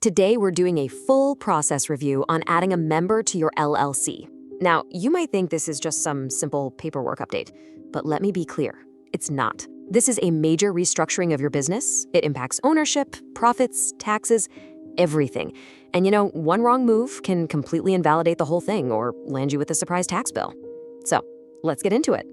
Today, we're doing a full process review on adding a member to your LLC. Now, you might think this is just some simple paperwork update, but let me be clear, it's not. This is a major restructuring of your business. It impacts ownership, profits, taxes, everything. And one wrong move can completely invalidate the whole thing or land you with a surprise tax bill. So, let's get into it.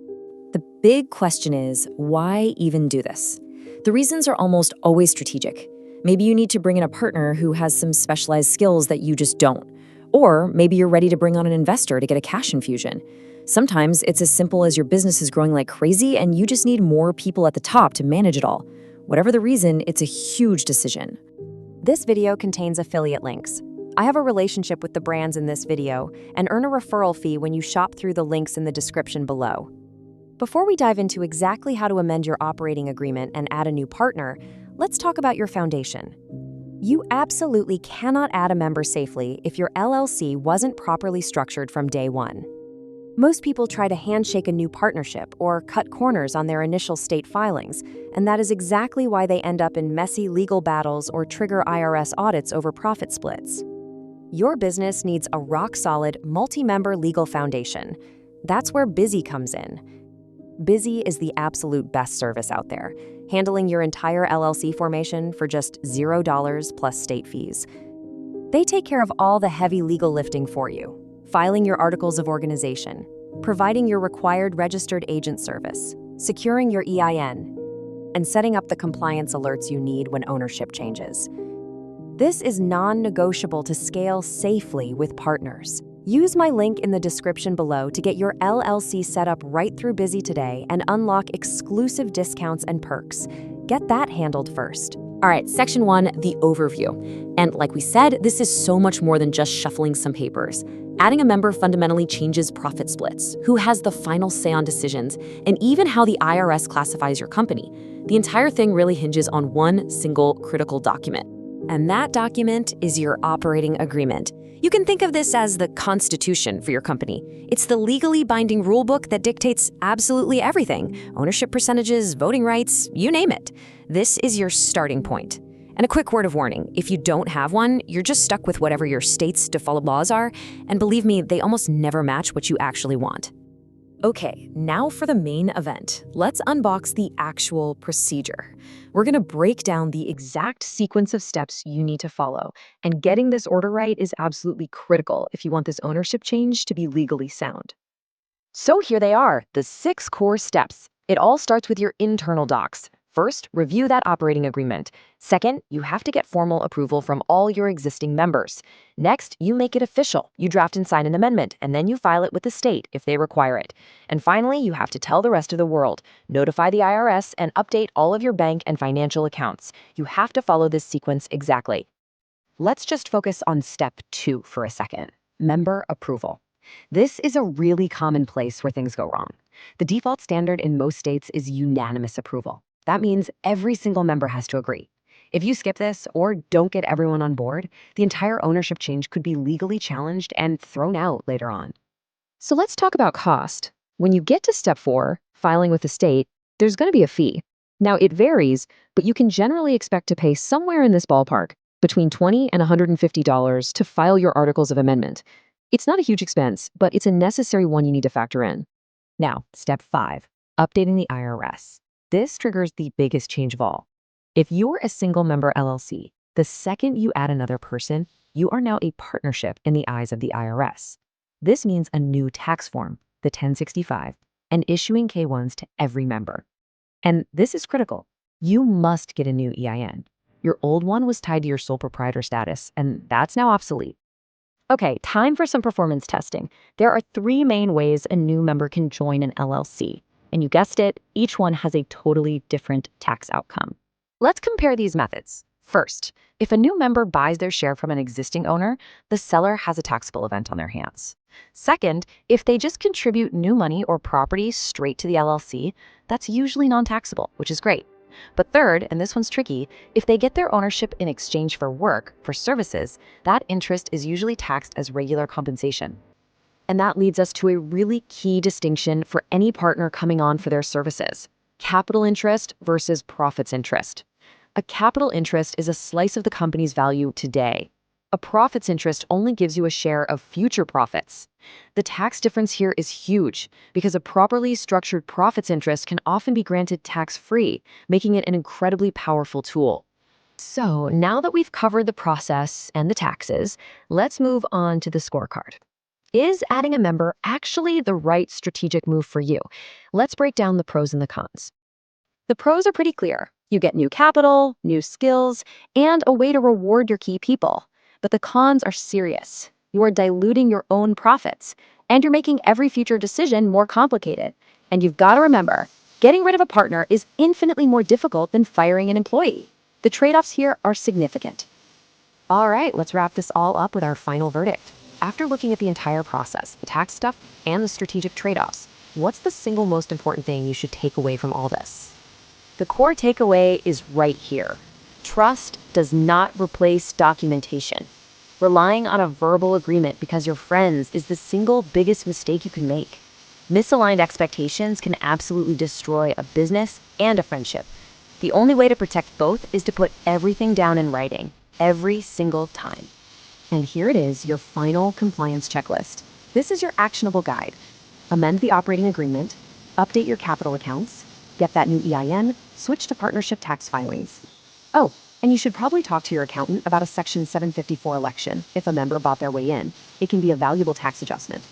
The big question is, why even do this? The reasons are almost always strategic. Maybe you need to bring in a partner who has some specialized skills that you just don't. Or maybe you're ready to bring on an investor to get a cash infusion. Sometimes it's as simple as your business is growing like crazy and you just need more people at the top to manage it all. Whatever the reason, it's a huge decision. This video contains affiliate links. I have a relationship with the brands in this video and earn a referral fee when you shop through the links in the description below. Before we dive into exactly how to amend your operating agreement and add a new partner, let's talk about your foundation. You absolutely cannot add a member safely if your LLC wasn't properly structured from day one. Most people try to handshake a new partnership or cut corners on their initial state filings, and that is exactly why they end up in messy legal battles or trigger IRS audits over profit splits. Your business needs a rock-solid, multi-member legal foundation. That's where Busy comes in. Busy is the absolute best service out there, handling your entire LLC formation for just $0 plus state fees. They take care of all the heavy legal lifting for you, filing your articles of organization, providing your required registered agent service, securing your EIN, and setting up the compliance alerts you need when ownership changes. This is non-negotiable to scale safely with partners. Use my link in the description below to get your LLC set up right through Busy today and unlock exclusive discounts and perks. Get that handled first. All right, section 1, the overview. And like we said, this is so much more than just shuffling some papers. Adding a member fundamentally changes profit splits, who has the final say on decisions, and even how the IRS classifies your company. The entire thing really hinges on one single critical document. And that document is your operating agreement. You can think of this as the constitution for your company. It's the legally binding rulebook that dictates absolutely everything: ownership percentages, voting rights, you name it. This is your starting point. And a quick word of warning, if you don't have one, you're just stuck with whatever your state's default laws are, and believe me, they almost never match what you actually want. Okay, now for the main event. Let's unbox the actual procedure. We're gonna break down the exact sequence of steps you need to follow, and getting this order right is absolutely critical if you want this ownership change to be legally sound. So here they are, the 6 core steps. It all starts with your internal docs. First, review that operating agreement. Second, you have to get formal approval from all your existing members. Next, you make it official. You draft and sign an amendment, and then you file it with the state if they require it. And finally, you have to tell the rest of the world, notify the IRS, and update all of your bank and financial accounts. You have to follow this sequence exactly. Let's just focus on step 2 for a second, member approval. This is a really common place where things go wrong. The default standard in most states is unanimous approval. That means every single member has to agree. If you skip this or don't get everyone on board, the entire ownership change could be legally challenged and thrown out later on. So let's talk about cost. When you get to step 4, filing with the state, there's going to be a fee. Now it varies, but you can generally expect to pay somewhere in this ballpark, between $20 and $150 to file your articles of amendment. It's not a huge expense, but it's a necessary one you need to factor in. Now, step 5, updating the IRS. This triggers the biggest change of all. If you're a single member LLC, the second you add another person, you are now a partnership in the eyes of the IRS. This means a new tax form, the 1065, and issuing K-1s to every member. And this is critical. You must get a new EIN. Your old one was tied to your sole proprietor status, and that's now obsolete. Okay, time for some performance testing. There are 3 main ways a new member can join an LLC. And you guessed it, each one has a totally different tax outcome. Let's compare these methods. First, if a new member buys their share from an existing owner, the seller has a taxable event on their hands. Second, if they just contribute new money or property straight to the LLC, that's usually non-taxable, which is great. But third, and this one's tricky, if they get their ownership in exchange for work, for services, that interest is usually taxed as regular compensation. And that leads us to a really key distinction for any partner coming on for their services: capital interest versus profits interest. A capital interest is a slice of the company's value today. A profits interest only gives you a share of future profits. The tax difference here is huge because a properly structured profits interest can often be granted tax-free, making it an incredibly powerful tool. So now that we've covered the process and the taxes, let's move on to the scorecard. Is adding a member actually the right strategic move for you? Let's break down the pros and the cons. The pros are pretty clear. You get new capital, new skills, and a way to reward your key people. But the cons are serious. You are diluting your own profits, and you're making every future decision more complicated. And you've got to remember, getting rid of a partner is infinitely more difficult than firing an employee. The trade-offs here are significant. All right, let's wrap this all up with our final verdict. After looking at the entire process, the tax stuff, and the strategic trade-offs, what's the single most important thing you should take away from all this? The core takeaway is right here. Trust does not replace documentation. Relying on a verbal agreement because you're friends is the single biggest mistake you can make. Misaligned expectations can absolutely destroy a business and a friendship. The only way to protect both is to put everything down in writing, every single time. And here it is, your final compliance checklist. This is your actionable guide. Amend the operating agreement, update your capital accounts, get that new EIN, switch to partnership tax filings. Oh, and you should probably talk to your accountant about a Section 754 election if a member bought their way in. It can be a valuable tax adjustment.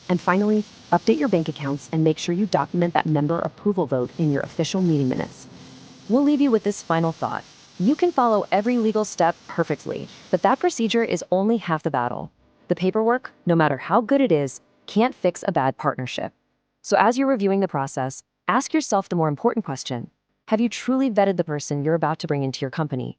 And finally, update your bank accounts and make sure you document that member approval vote in your official meeting minutes. We'll leave you with this final thought. You can follow every legal step perfectly, but that procedure is only half the battle. The paperwork, no matter how good it is, can't fix a bad partnership. So as you're reviewing the process, ask yourself the more important question. Have you truly vetted the person you're about to bring into your company?